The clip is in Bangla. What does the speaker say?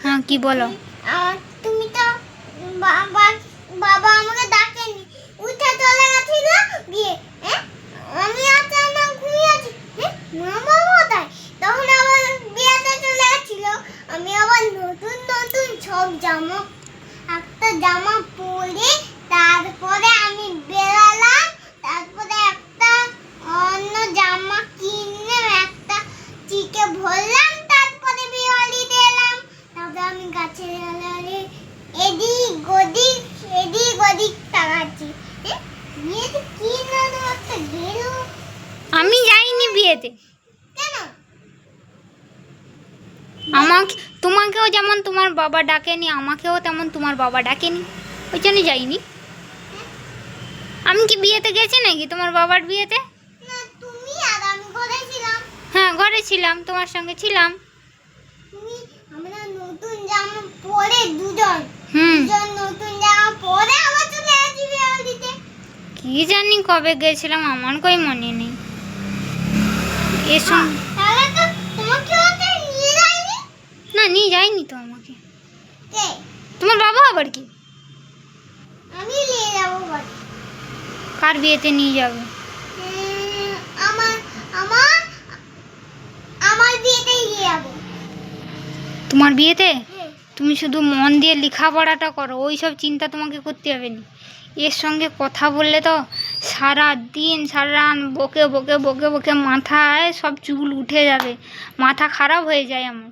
হ্যাঁ কি বলো? তুমি তো বাবা আমাকে ডাকেনি, উঠে চলে গেছিল বিয়ে। আমি আচানক ঘুমিয়ে আছি, মামা কোথায়? তখন আবার বিয়েতে চলে গেছিল। আমি আবার নতুন নতুন সব জামা, একটা জামা পরে তারপরে আমি বেরালাম। তারপরে একটা অন্য জামা কিনে একটা চিকে ভরলাম, তারপরে বিয়ে বাড়িতে এলাম। তারপরে আমি গাছের ডালে এদিক ওদিক তাকাচ্ছি। বিয়েতে কি না একটা গেল। আমি যাইনি বিয়েতে। কেন? তোমাকেও যেমন তোমার বাবা ডাকেনি, আমাকেও তেমন তোমার বাবা ডাকেনি, ওই জন্য যাইনি। আমি কি বিয়েতে গেছি নাকি তোমার বাবার বিয়েতে? না, তুমি আর আমি ঘরে ছিলাম। হ্যাঁ ঘরে ছিলাম, তোমার সঙ্গে ছিলাম। আমরা নতুন জামা পরে দুজন নতুন জামা পরে আবার চলে আসি বিয়ে বাড়িতে। কি জানি কবে গেছিলাম, আমার কই মনে নেই। এসব তাহলে তো তোমাকে ওতে নিয়ে যায়নি। না, নিয়ে যায়নি তো আমাকে। কে? তোমার বাবা আবার কি? আমি নিয়ে যাবো বাড়ি। কার বিয়েতে নিয়ে যাবে? আমার আমার আমার বিয়েতে নিয়ে যাবো। তোমার বিয়েতে? তুমি শুধু মন দিয়ে লেখাপড়াটা করো, ওই সব চিন্তা তোমাকে করতে হবে না। এর সঙ্গে কথা বললে তো সারা দিন সারা রাত বকে বকে বকে বকে মাথায় সব চুল উঠে যাবে, মাথা খারাপ হয়ে যায় আমার।